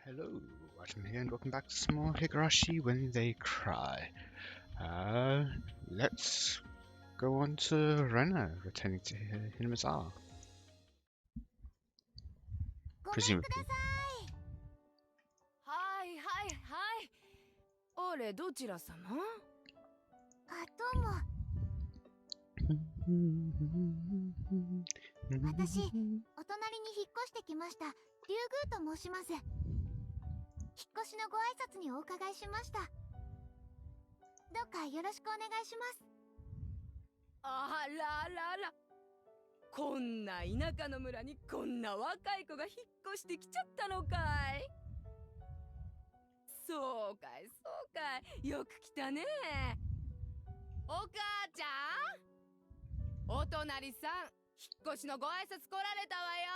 Hello, Watem here, and welcome back to some more Higurashi When They Cry. Let's go on to Rena, returning to Hinamizawa. ごめんくださ Presumably. い。はいはいはい。あれ、どちら様？あ、どうも。私、お隣に引っ越してきました。竜宮と申します。引っ越しのご挨拶にお伺いしました。どうかよろしくお願いします。あららら。こんな田舎の村にこんな若い子が引っ越してきちゃったのかい。そうかいそうかい、よく来たね。お母ちゃん、お隣さん、引っ越しのご挨拶来られたわよ。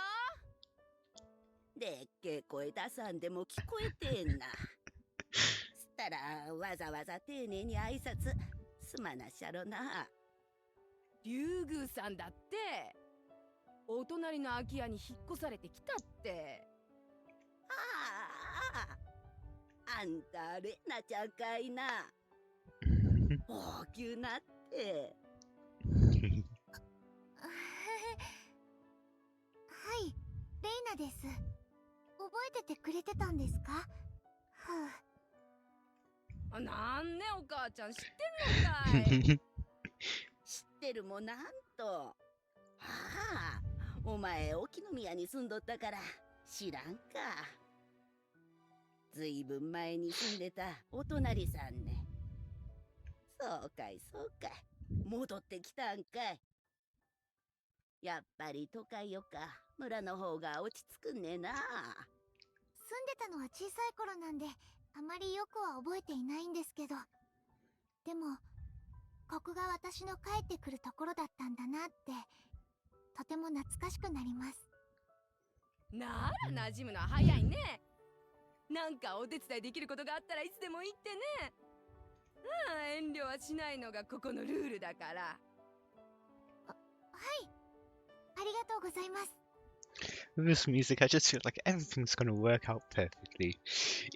でっけえ声出さんでも聞こえてんな。したらわざわざ丁寧に挨拶すまなっしゃろな。竜宮さんだって、お隣の空き家に引っ越されてきたって。ああ、あんたレナちゃんかいな。大きゅうなって。はい、レイナです。覚えててくれてたんですか？はあ。なんね、お母ちゃん知ってんのかい。知ってるもなんと。ああ、お前沖宮に住んどったから知らんか。ずいぶん前に住んでたお隣さんね。そうかいそうかい、戻ってきたんかい。やっぱり都会よか村の方が落ち着くんねえな。住んでたのは小さい頃なんで、あまりよくは覚えていないんですけど、でもここが私の帰ってくるところだったんだなって、とても懐かしくなります。なら馴染むのは早いね。なんかお手伝いできることがあったらいつでも言ってね。遠慮はしないのがここのルールだから。はい、ありがとうございます。 With this music, I just feel like everything's gonna work out perfectly.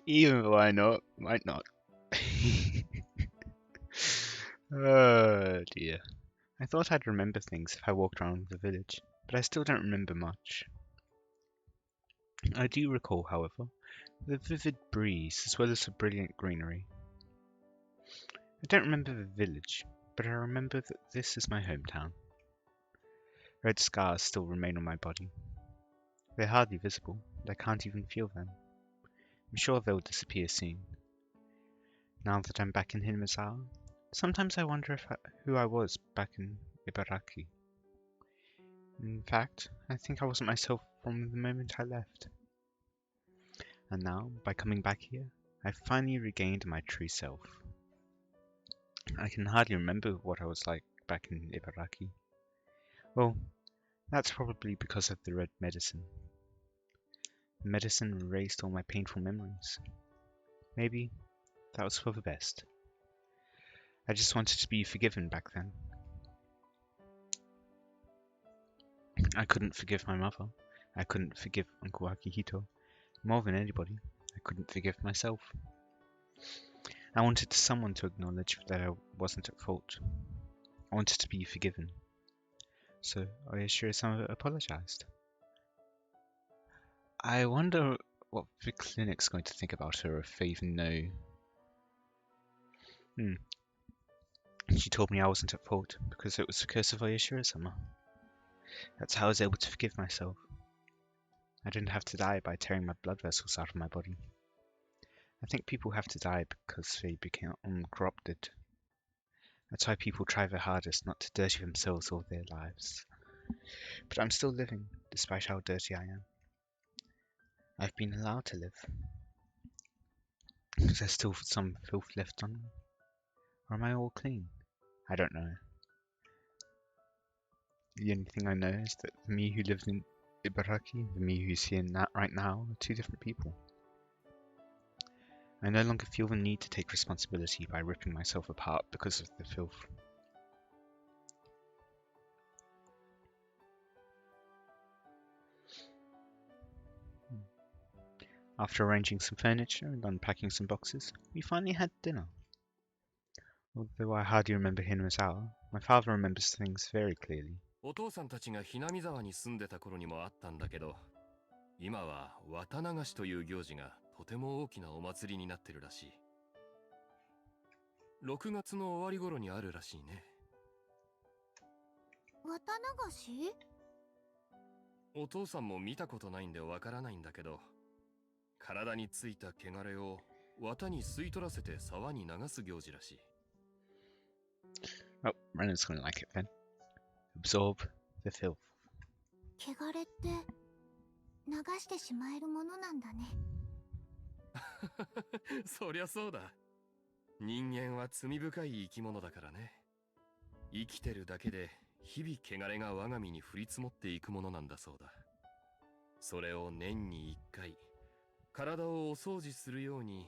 Even though I know it might not. Oh dear. I thought I'd remember things if I walked around the village, but I still don't remember much. I do recall, however, the vivid breeze as well as the brilliant greenery. I don't remember the village, but I remember that this is my hometown. Red scars still remain on my body. They're hardly visible, and I can't even feel them. I'm sure they'll disappear soon. Now that I'm back in Hinamizawa, sometimes I wonder who I was back in Ibaraki. In fact, I think I wasn't myself from the moment I left. And now, by coming back here, I've finally regained my true self. I can hardly remember what I was like back in Ibaraki. Well, that's probably because of the red medicine. The medicine erased all my painful memories. Maybe that was for the best. I just wanted to be forgiven back then. I couldn't forgive my mother. I couldn't forgive Uncle Akihito. More than anybody, I couldn't forgive myself. I wanted someone to acknowledge that I wasn't at fault. I wanted to be forgiven. So Oyashiro-sama apologized. I wonder what the clinic's going to think about her, if they even know. She told me I wasn't at fault because it was the curse of Oyashiro-sama. That's how I was able to forgive myself. I didn't have to die by tearing my blood vessels out of my body. I think people have to die because they become corrupted. That's why people try their hardest not to dirty themselves all their lives. But I'm still living, despite how dirty I am. I've been allowed to live. Is there still some filth left on me? Or am I all clean? I don't know. The only thing I know is that the me who lived in Ibaraki and the me who's here right now are two different people. I no longer feel the need to take responsibility by ripping myself apart because of the filth. After arranging some furniture and unpacking some boxes, we finally had dinner. Although I hardly remember Hinazawa, my father remembers things very clearly. お父さんたちがひなみ沢に住んでた頃にもあったんだけど、今は綿流しという行事がとても大きなお祭りになってるらしい。6月の終わり頃にあるらしいね。綿流し？お父さんも見たことないんでわからないんだけど、体についた汚れを綿に吸い取らせて沢に流す行事らしい。Oh, Renan's gonna like it then. Absorb the filth. 汚れって流してしまえるものなんだね。そりゃそうだ。人間は罪深い生き物だからね。生きてるだけで日々汚れが我が身に降り積もっていくものなんだそうだ。それを年に1回、体をお掃除するように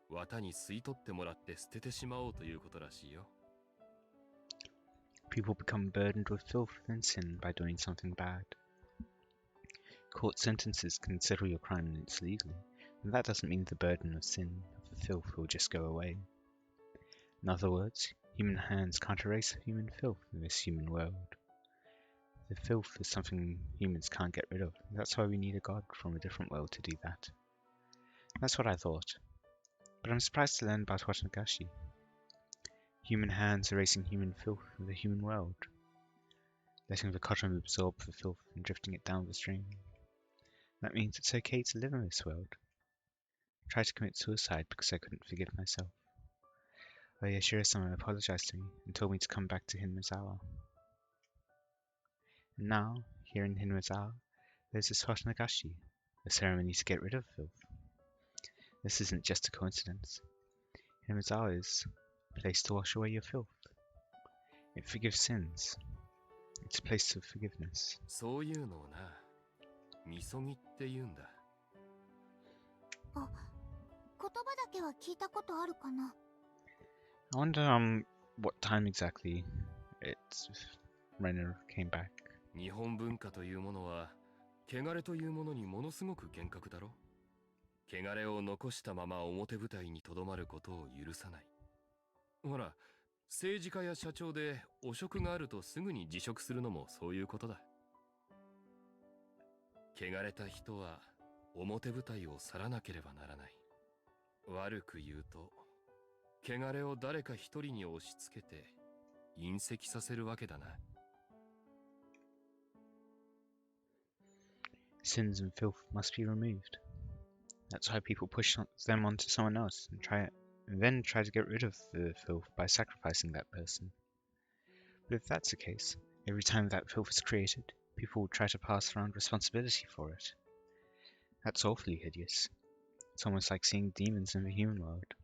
綿に吸い取ってもらって捨ててしまおうということらしいよ。People become burdened with filth and sin by doing something bad. Court sentences can settle your crime and it's legally, and that doesn't mean the burden of sin, of the filth, will just go away. In other words, human hands can't erase human filth in this human world. The filth is something humans can't get rid of. That's why we need a god from a different world to do that. That's what I thought. But I'm surprised to learn about Watem. Human hands erasing human filth in the human world. Letting the cotton absorb the filth and drifting it down the stream. That means it's okay to live in this world. I tried to commit suicide because I couldn't forgive myself. Oyashiro-sama apologized to me and told me to come back to Hinazawa. And now, here in Hinazawa, there's this Watem, a ceremony to get rid of filth. This isn't just a coincidence. Hinazawa is a place to wash away your filth. It forgives sins. It's a place of forgiveness. そういうのをな、みそぎって言うんだ。あ、言葉だけは聞いたことあるかな。I wonder what time exactly Renner came back. 日本文化というものは、汚れというものにものすごく厳格だろ。汚れを残したまま表舞台にとどまることを許さない。ほら、政治家や社長で汚職があるとすぐに辞職するのもそういうことだ。汚れた人は表舞台を去らなければならない。悪く言うと、汚れを誰か一人に押し付けて隕石させるわけだな。Sins and filth must be removed. That's why people push them onto someone else and then try to get rid of the filth by sacrificing that person. But if that's the case, every time that filth is created, people will try to pass around responsibility for it. That's awfully hideous. It's almost like seeing demons in the human world.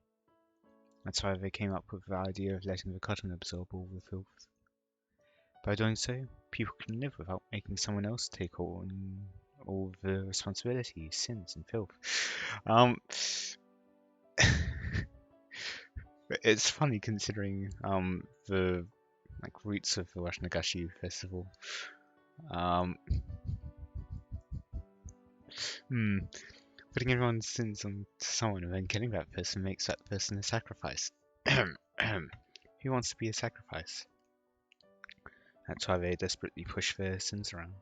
That's why they came up with the idea of letting the cotton absorb all the filth. By doing so, people can live without making someone else take all the responsibility, sins, and filth. It's funny considering the roots of the Watem festival. Putting everyone's sins on someone and then killing that person makes that person a sacrifice. Who wants to be a sacrifice? That's why they desperately push their sins around.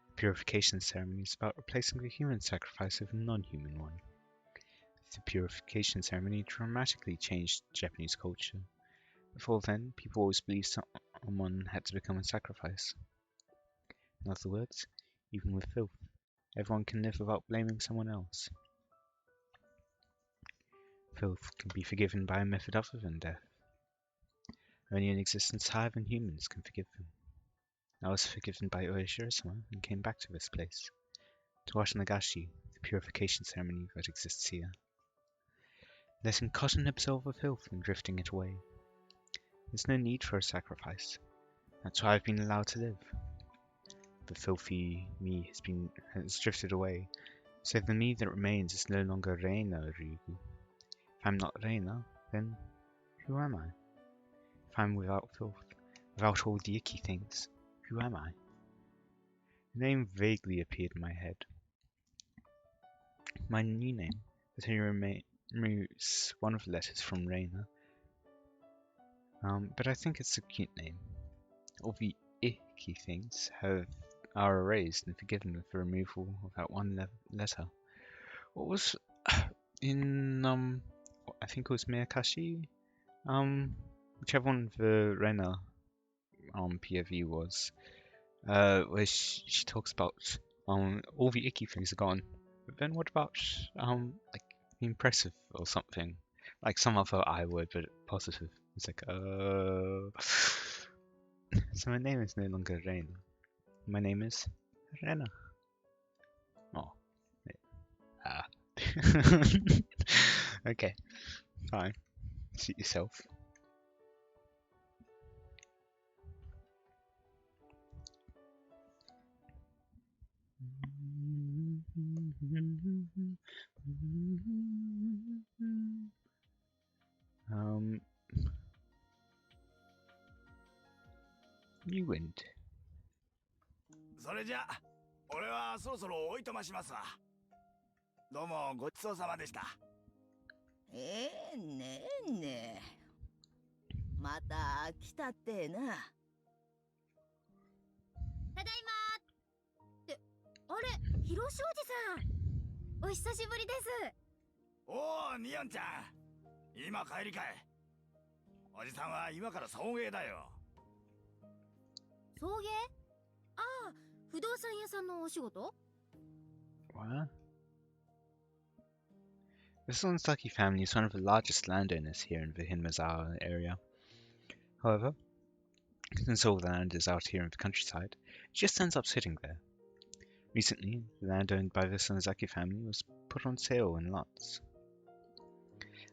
The purification ceremony is about replacing the human sacrifice with a non-human one. The purification ceremony dramatically changed Japanese culture. Before then, people always believed someone had to become a sacrifice. In other words, even with filth, everyone can live without blaming someone else. Filth can be forgiven by a method other than death. Only an existence higher than humans can forgive them. I was forgiven by Oyashiro-sama and came back to this place, to Watem, the purification ceremony that exists here. Letting cotton absorb the filth and drifting it away. There's no need for a sacrifice. That's why I've been allowed to live. The filthy me has drifted away, so the me that remains is no longer Reina Ryugu. If I'm not Reina, then who am I? If I'm without filth, without all the icky things, who am I? A name vaguely appeared in my head. my new name, but he removes one of the letters from Reina. But I think it's a cute name. All the icky things are erased and forgiven with the removal of that one letter. What was in I think it was Miyakashi, whichever one the Reina POV was, where she talks about all the icky things are gone. But then what about like impressive or something? Like some other I word but positive. It's like so my name is no longer Reina. My name is Rena. Oh. Ah. Okay, fine. Suit yourself. You wind. それじゃあ俺はそろそろおいとましますわ。どうもごちそうさまでした。ねえねえ。また来たってな。ただいまって、あれ、ひろしおじさん。お久しぶりです。おお、ニオンちゃん。今帰りかい。おじさんは今から送迎だよ。送迎？ああ、不動産屋さんのお仕事？ What? The Sonsaki family is one of the largest landowners here in the Hinmazawa area. However, since all the land is out here in the countryside, it just ends up sitting there. Recently, the land owned by the Sonozaki family was put on sale in lots.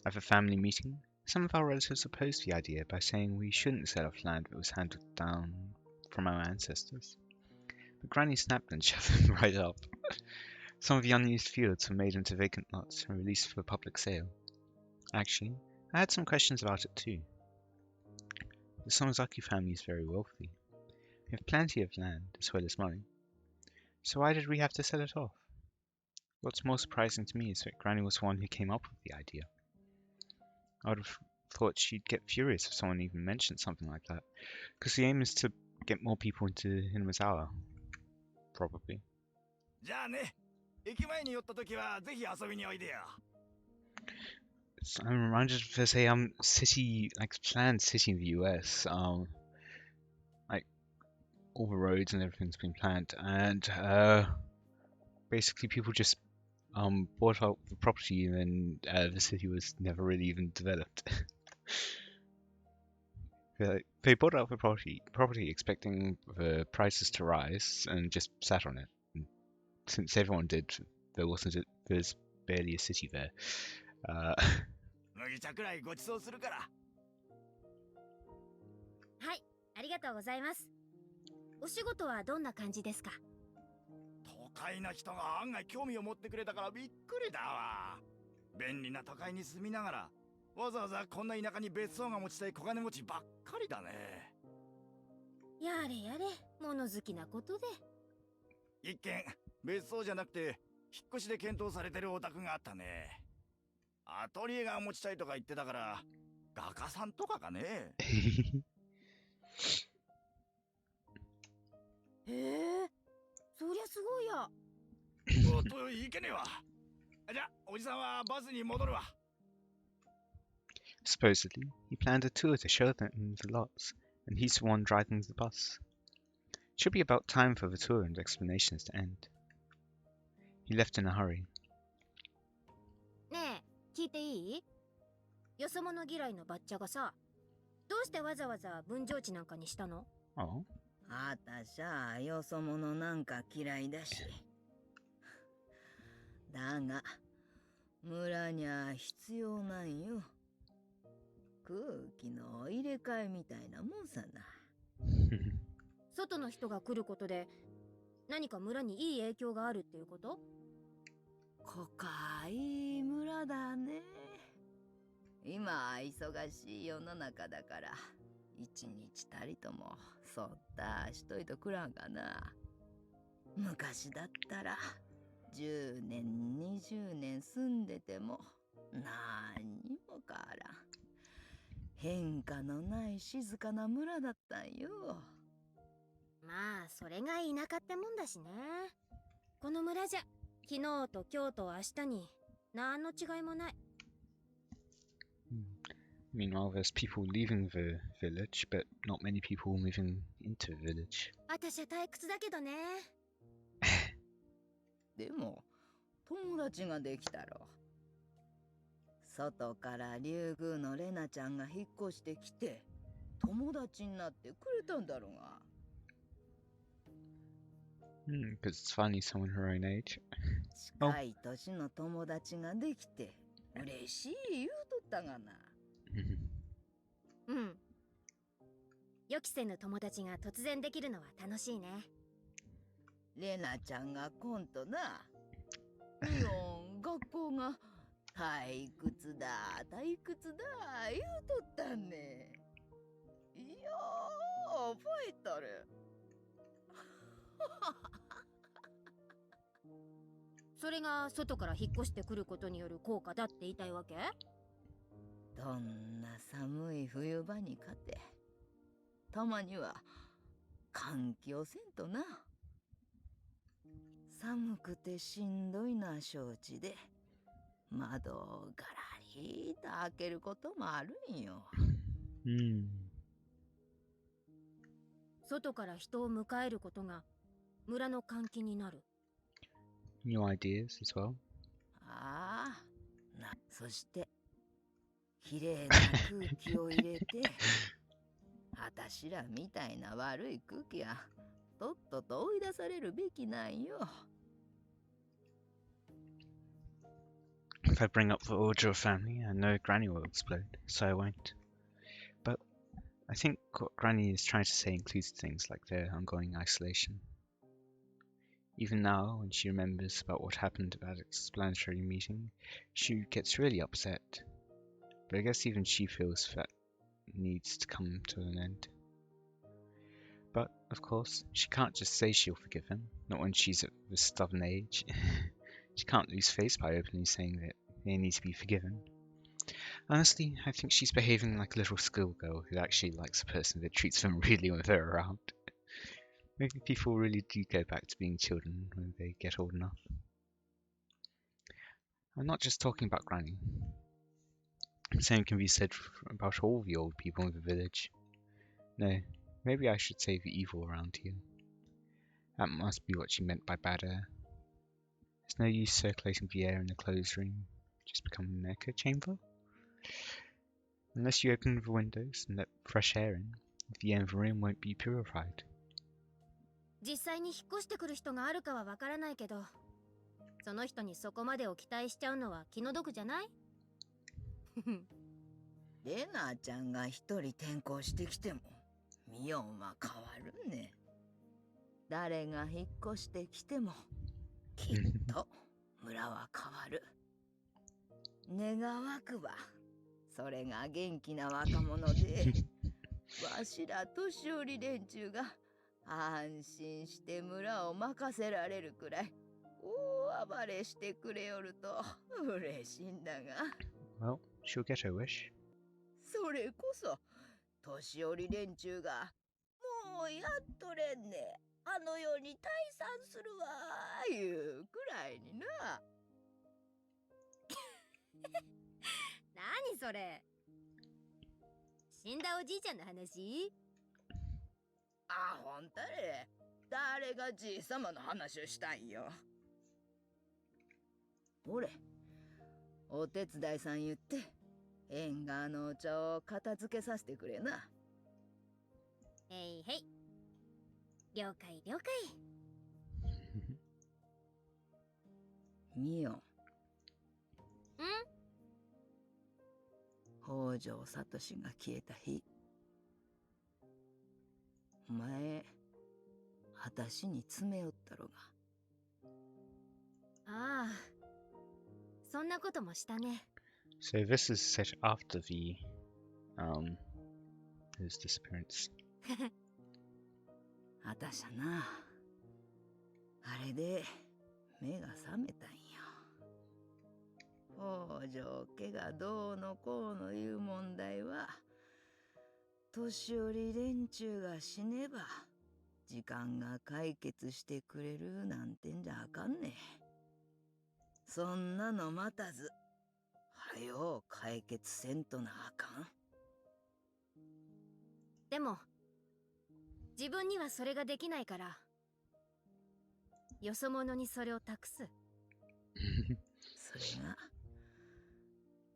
At the family meeting, some of our relatives opposed the idea by saying we shouldn't sell off land that was handed down from our ancestors. But Granny snapped and shut them right up. Some of the unused fields were made into vacant lots and released for public sale. Actually, I had some questions about it too. The Sonozaki family is very wealthy. We have plenty of land as well as money. So why did we have to sell it off? What's more surprising to me is that Granny was the one who came up with the idea. I would have thought she'd get furious if someone even mentioned something like that, because the aim is to get more people into Hinmazawa. Probably. じゃあね、駅前に寄った時はぜひ遊びにおいでよ。So I'm reminded of there's a city, like planned city in the US, like all the roads and everything's been planned, and basically people just bought out the property and then the city was never really even developed. They bought out the property expecting the prices to rise and just sat on it. And since everyone did, there's barely a city there. 麦茶くらいごちそうするから。はい、ありがとうございます。お仕事はどんな感じですか？都会な人が案外興味を持ってくれたからびっくりだわ。便利な都会に住みながら、わざわざこんな田舎に別荘が持ちたい小金持ちばっかりだね。やれやれ、物好きなことで。一見、別荘じゃなくて、引っ越しで検討されてるお宅があったね。アトリエが持ちたいとか言ってたから、画家さんとかかね。へえ、そりゃすごいや。おっと、いけねえわ。じゃ、おじさんはバスに戻るわ。Supposedly, he planned a tour to show them the lots, and he's the one driving the bus. It should be about time for the tour and explanations to end. He left in a hurry. ねえ、聞いていい？よそ者嫌いのバッチャがさ、どうしてわざわざ分譲地なんかにしたの？ Oh? あたしゃよそ者なんか嫌いだし。だが、村にゃ必要なんよ。空気の入れ替えみたいなもんさな。外の人が来ることで何か村にいい影響があるっていうこと？こかい村だね。今忙しい世の中だから一日たりともそったしといとくらんかな。昔だったら10年20年住んでても何にも変わらん変化のない静かな村だったんよ。まあそれが田舎ってもんだしね。この村じゃ昨日と今日と明日に何の違いもない。Meanwhile, there's people leaving the village, but not many people moving into the village. 私は退屈だけどね。でも友達ができたろ。外から竜宮のレナちゃんが引っ越してきて友達になってくれたんだろうが。Because it's finally someone her own age. 近い年の友達ができて嬉しい言うとったがな。うん。予期せぬ友達が突然できるのは楽しいね。レナちゃんがコントな。ミオン学校が退屈だ退屈だ言うとったね。いやー覚えとる。それが外から引っ越してくることによる効果だって言いたいわけ？どんな寒い冬場に勝てたまには換気をせんとな。寒くてしんどいのは承知で窓をガラリと開けることもあるんよ。外から人を迎えることが村の換気になる。New ideas as well. ああ、そしてきれいな空気を入れてあたしらみたいな悪い空気はとっとと追い出されるべきなんよ。If I bring up the order of family, I know Granny will explode, so I won't. But I think what Granny is trying to say includes things like their ongoing isolation. Even now, when she remembers about what happened at that explanatory meeting, she gets really upset. But I guess even she feels that needs to come to an end. But, of course, she can't just say she'll forgive him, not when she's at this stubborn age. She can't lose face by openly saying that they need to be forgiven. Honestly, I think she's behaving like a little schoolgirl who actually likes a person that treats them really when they're around. Maybe people really do go back to being children when they get old enough. I'm not just talking about Granny. The same can be said about all the old people in the village. No, maybe I should say the evil around here. That must be what she meant by bad air. There's no use circulating the air in the closed room, just become an echo chamber. Unless you open the windows and let fresh air in, the air in the room won't be purified. 実際に引っ越してくる人があるかはわからないけど、その人にそこまでを期待しちゃうのは気の毒じゃない？レナちゃんが一人転校してきてもミオンは変わるね。誰が引っ越してきてもきっと村は変わる。願わくばそれが元気な若者でわしら年寄り連中が安心して村を任せられるくらい大暴れしてくれよると嬉しいんだが。Well, she'll get her wish. それこそ年寄り連中がもうやっとれんねあの世に退散するわいうくらいにな。何それ？死んだおじいちゃんの話？あほんたれ誰がじいさまの話をしたんよ。ほれお手伝いさん言って縁側のお茶を片付けさせてくれな。へいへい。了解了解。ミオン。ん？北条聡が消えた日、お前あたしに詰めよったろが。ああ、そんなこともしたね。So this is set after his disappearance. あたしゃな、あれで目が覚めたんよ。北条家がどうのこうのいう問題は、年寄り連中が死ねば時間が解決してくれるなんてんじゃあかんね。そんなの待たず、はよう解決せんとなあかん。でも自分にはそれができないから、よそ者にそれを託す。それが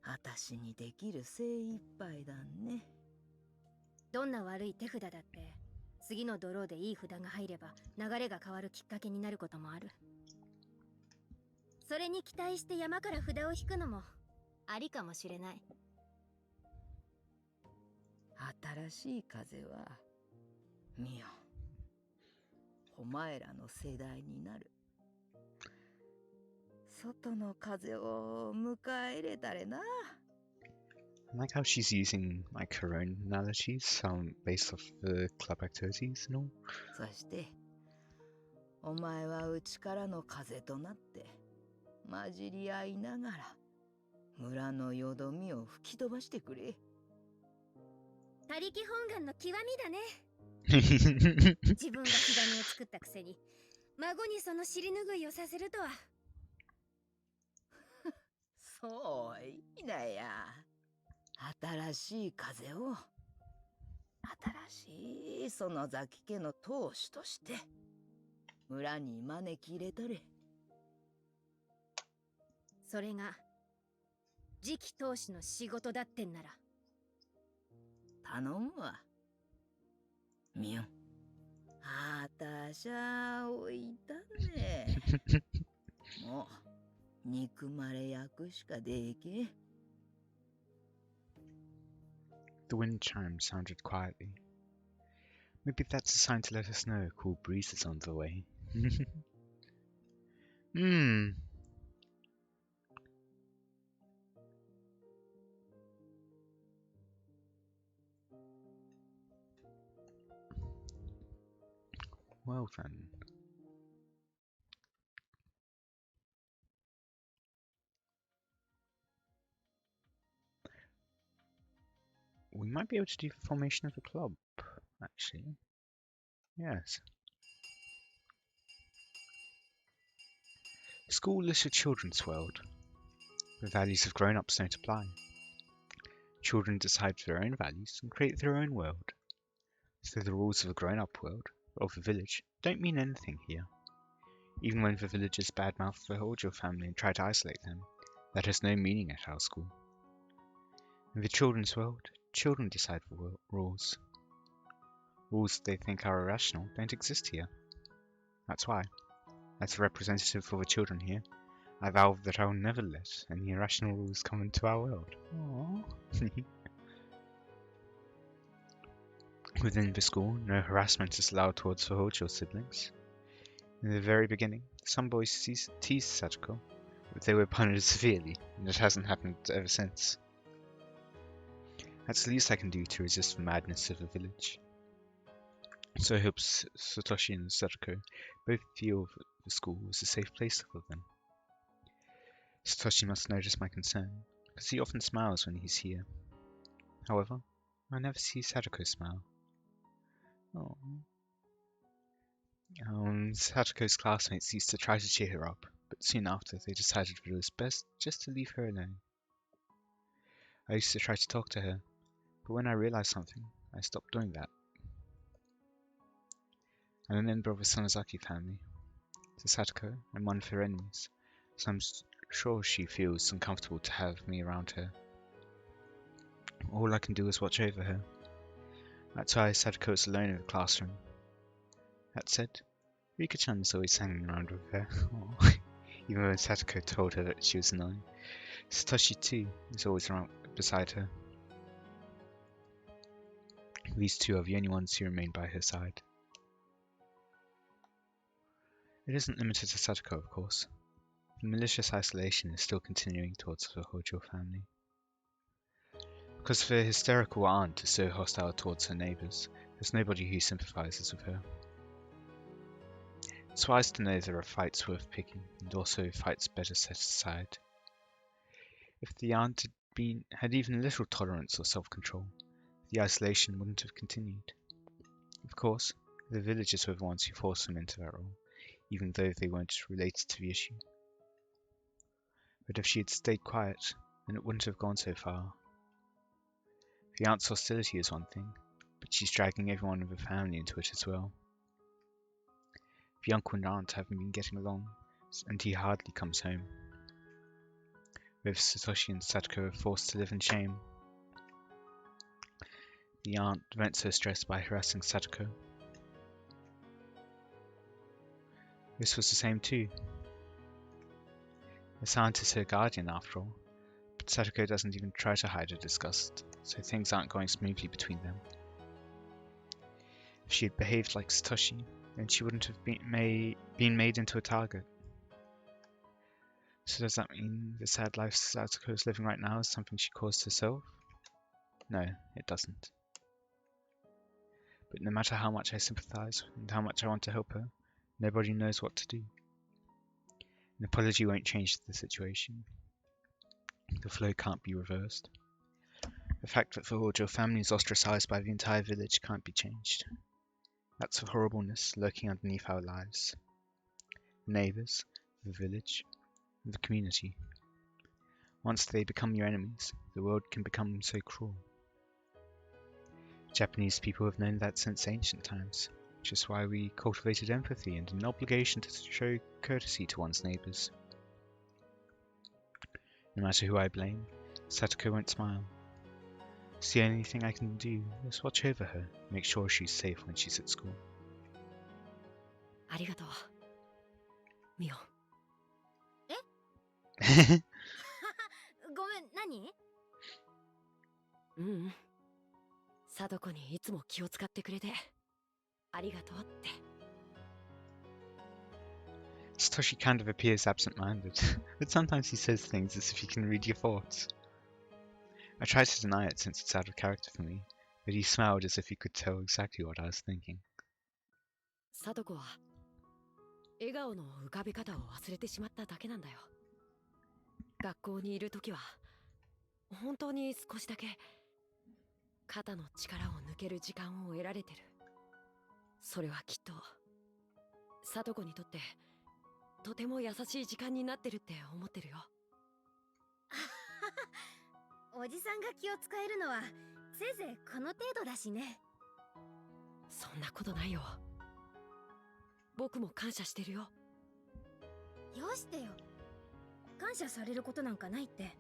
私にできる精一杯だね。どんな悪い手札だって次のドローでいい札が入れば流れが変わるきっかけになることもある。それに期待して山から札を引くのもありかもしれない。新しい風は見よ、お前らの世代になる。外の風を迎え入れたれな。I like how she's using like her own analogies based off the club activities and all. そしてお前は内からの風となって混じり合いながら村のよどみを吹き飛ばしてくれ。他力本願の極みだね。自分が火種を作ったくせに孫にその尻拭いをさせるとは。そういいなや。新しい風を新しい園崎家の当主として村に招き入れたれ。それが次期当主の仕事だってんなら頼むわ。みよ、あたしゃおいたね。もう憎まれ役しかできん。The wind chime sounded quietly. Maybe that's a sign to let us know a cool breeze is on the way. Well then. We might be able to do the formation of a club, actually. Yes. School is a children's world. The values of grown-ups don't apply. Children decide their own values and create their own world. So the rules of a grown-up world, of the village, don't mean anything here. Even when the villagers badmouth the Hojo family and try to isolate them, that has no meaning at our school. In the children's world, children decide the rules. Rules they think are irrational don't exist here. That's why, as a representative for the children here, I vow that I will never let any irrational rules come into our world. Aww. Within the school, no harassment is allowed towards the Hojo siblings. In the very beginning, some boys teased Satoko, but they were punished severely, and it hasn't happened ever since. That's the least I can do to resist the madness of the village. So I hope Satoshi and Satoko both feel that the school is a safe place for them. Satoshi must notice my concern, because he often smiles when he's here. However, I never see Satoko smile. Oh. Satoko's classmates used to try to cheer her up, but soon after they decided that it was best just to leave her alone. I used to try to talk to her, but when I realized something, I stopped doing that. I'm a member of the Sonozaki family. To Satoko, I'm one of her enemies, so I'm sure she feels uncomfortable to have me around her. All I can do is watch over her. That's why Satoko is alone in the classroom. That said, Rika-chan is always hanging around with her, even when Satoko told her that she was annoying. Satoshi too is always around beside her. These two are the only ones who remain by her side. It isn't limited to Satoko, of course. The malicious isolation is still continuing towards the Hojo family. Because the hysterical aunt is so hostile towards her neighbours, there's nobody who sympathises with her. It's wise to know there are fights worth picking, and also fights better set aside. If the aunt had even a little tolerance or self-control, the isolation wouldn't have continued. Of course, the villagers were the ones who forced them into that role, even though they weren't related to the issue. But if she had stayed quiet, then it wouldn't have gone so far. The aunt's hostility is one thing, but she's dragging everyone in the family into it as well. The uncle and aunt haven't been getting along, and he hardly comes home. Both Satoshi and Satoko are forced to live in shame. The aunt vents her stress by harassing Satoko. This was the same too. This aunt is her guardian after all, but Satoko doesn't even try to hide her disgust, so things aren't going smoothly between them. If she had behaved like Satoshi, then she wouldn't have been made into a target. So does that mean the sad life Satoko is living right now is something she caused herself? No, it doesn't. But no matter how much I sympathize and how much I want to help her, nobody knows what to do. An apology won't change the situation. The flow can't be reversed. The fact that the Hojo family is ostracized by the entire village can't be changed. That's the horribleness lurking underneath our lives. The neighbors, the village, the community. Once they become your enemies, the world can become so cruel. Japanese people have known that since ancient times, which is why we cultivated empathy and an obligation to show courtesy to one's neighbors. No matter who I blame, Satoko won't smile. So the only thing I can do is watch over her, make sure she's safe when she's at school. ありがとう。ミオ。ごめん、何？ううん。貞子にいつも気を使ってくれてありがとうって。Satoshi kind of appears absent-minded, but sometimes he says things as if he can read your thoughts. I try to deny it since it's out of character for me, but he smiled as if he could tell exactly what I was thinking. 貞子は笑顔の浮かび方を忘れてしまっただけなんだよ。学校にいるときは本当に少しだけ肩の力を抜ける時間を得られてる。それはきっと貞子にとってとても優しい時間になってるって思ってるよ。おじさんが気を使えるのはせいぜいこの程度だしね。そんなことないよ。僕も感謝してるよ。よしてよ。感謝されることなんかないって。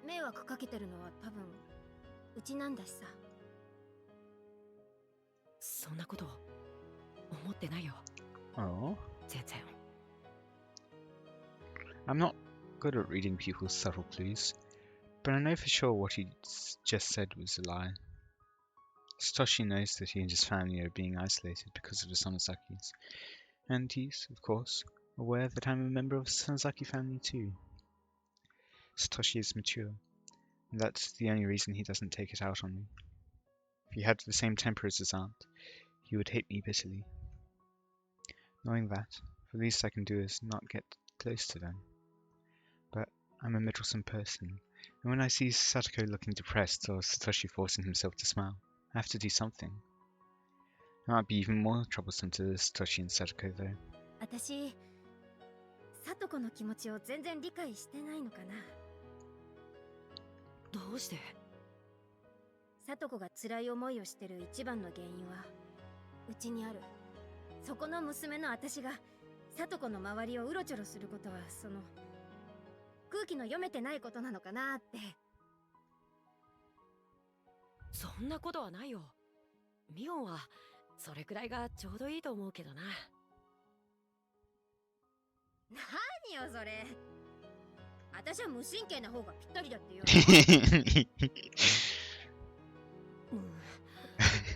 迷惑かけてるのは多分うちなんだしさ。そんなこと思ってないよ。Oh. 全然。I'm not good at reading people's subtle clues, but I know for sure what he just said was a lie. Satoshi knows that he and his family are being isolated because of the Sonozakis, and he's, of course, aware that I'm a member of the Sonozaki family too. Satoshi is mature, and that's the only reason he doesn't take it out on me. If he had the same temper as his aunt, he would hate me bitterly. Knowing that, the least I can do is not get close to them. But I'm a meddlesome person, and when I see Satoko looking depressed or Satoshi forcing himself to smile, I have to do something. It might be even more troublesome to Satoshi and Satoko though. 私、聡子の気持ちを全然理解してないのかな。どうして？聡子が辛い思いをしてる一番の原因はうちにある。そこの娘の私が聡子の周りをうろちょろすることはその空気の読めてないことなのかなって。そんなことはないよ。ミオンはそれくらいがちょうどいいと思うけどな。何よそれ。私は無神経な方がぴったりだってよ。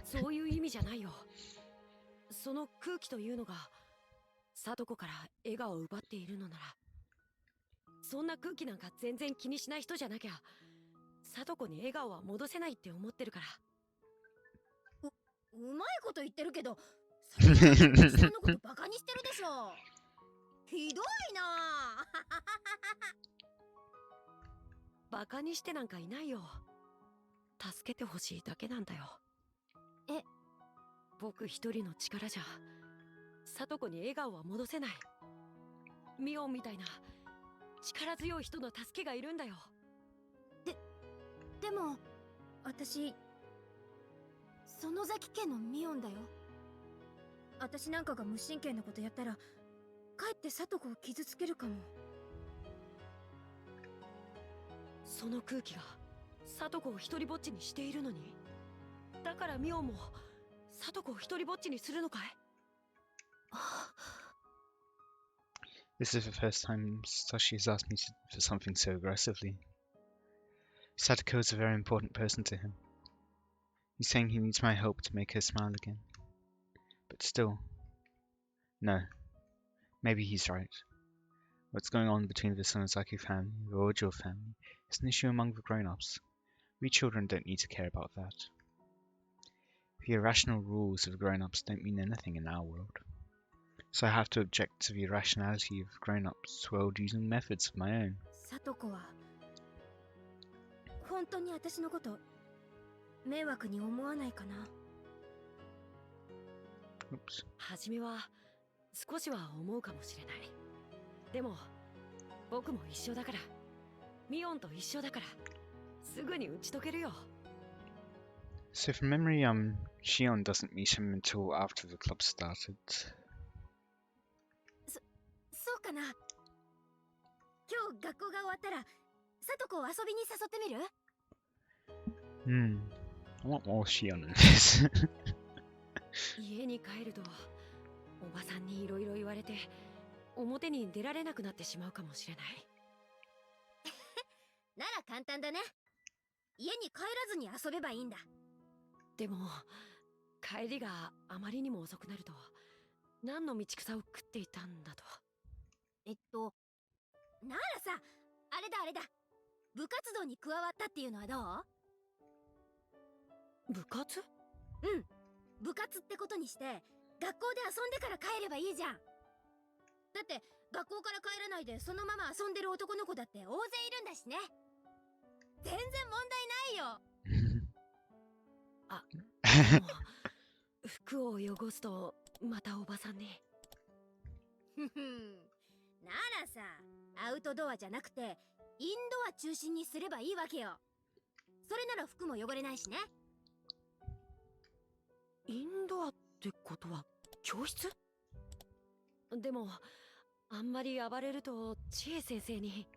そういう意味じゃないよ。その空気というのが貞子から笑顔を奪っているのなら、そんな空気なんか全然気にしない人じゃなきゃ貞子に笑顔は戻せないって思ってるから。うまいこと言ってるけど、それじゃあおじさんのことバカにしてるでしょ。ひどいな。バカにしてなんかいないよ。助けてほしいだけなんだよ。え、僕一人の力じゃ聡子に笑顔は戻せない。ミオンみたいな力強い人の助けがいるんだよ。でも私園崎家のミオンだよ。私なんかが無神経なことやったらかえって聡子を傷つけるかも。その空気が聡子を一人ぼっちにしているのに、だからミオンも聡子を一人ぼっちにするのかい？This is the first time Sashi has asked me for something so aggressively. Sadako is a very important person to him. He's saying he needs my help to make her smile again. But still... No. Maybe he's right. What's going on between the Sonozaki family and the Ojo family is an issue among the grown-ups. We children don't need to care about that. The irrational rules of grown-ups don't mean anything in our world. So I have to object to the irrationality of grown-ups world using methods of my own. 聡子は本当に私のこと迷惑に思わないかな。 Oops. 初めは少しは思うかもしれない。でも僕も一緒だから、ミオンと一緒だから、すぐに打ち解けるよ。So from memory, Shion doesn't meet him until after the club started. そうかな。今日学校が終わったら聡子を遊びに誘ってみる？ I want more Shion in this. 家に帰るとおばさんにいろいろ言われて表に出られなくなってしまうかもしれない。なら簡単だね。家に帰らずに遊べばいいんだ。でも帰りがあまりにも遅くなると何の道草を食っていたんだと。ならさ、あれだ。部活動に加わったっていうのはどう？部活？うん。部活ってことにして学校で遊んでから帰ればいいじゃん。だって学校から帰らないでそのまま遊んでる男の子だって大勢いるんだしね。全然問題ないよ。でも服を汚すとまたおばさんに。ならさ、アウトドアじゃなくてインドア中心にすればいいわけよ。それなら服も汚れないしね。インドアってことは教室？でもあんまり暴れると千恵先生に。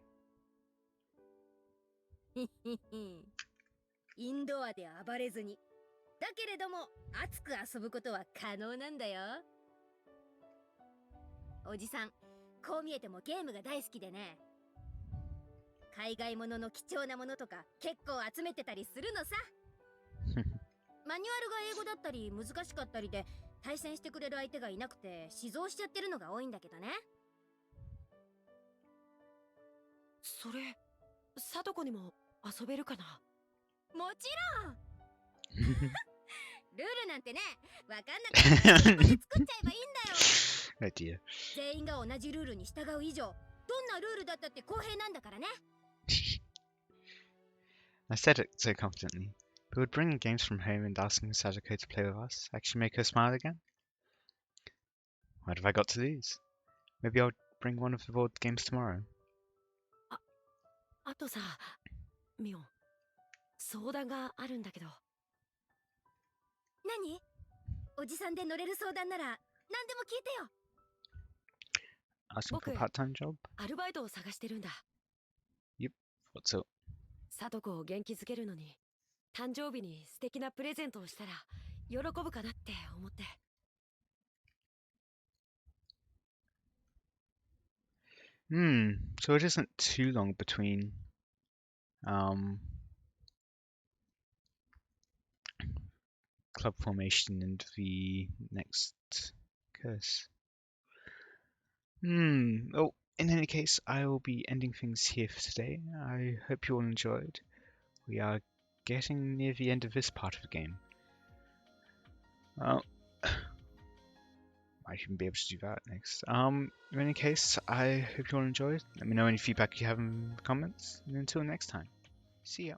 インドアで暴れずに、だけれども熱く遊ぶことは可能なんだよ。おじさん、こう見えてもゲームが大好きでね、海外ものの貴重なものとか結構集めてたりするのさ。マニュアルが英語だったり難しかったりで対戦してくれる相手がいなくて死蔵しちゃってるのが多いんだけどね。それ聡子にも遊べるかな？もちろん。ルールなんてね、わかんなかったらそこで作っちゃえばいいんだよ。Oh dear. 全員が同じルールに従う以上、どんなルールだったって公平なんだからね。I said it so confidently, but would bringing games from home and asking Sadako to play with us actually make her smile again? What have I got to lose? Maybe I'll bring one of the board games tomorrow. あとさ、ミオン、相談があるんだけど。何？おじさんで乗れる相談なら何でも聞いてよ。Asking for a part-time job? アルバイトを探してるんだ。Yep. What's up? 聡子を元気づけるのに誕生日に素敵なプレゼントをしたら喜ぶかなって思って。So it isn't too long between club formation and the next curse. Oh, in any case, I will be ending things here for today. I hope you all enjoyed. We are getting near the end of this part of the game. Well, I shouldn't be able to do that next. In any case, I hope you all enjoyed. Let me know any feedback you have in the comments, and until next time, see ya.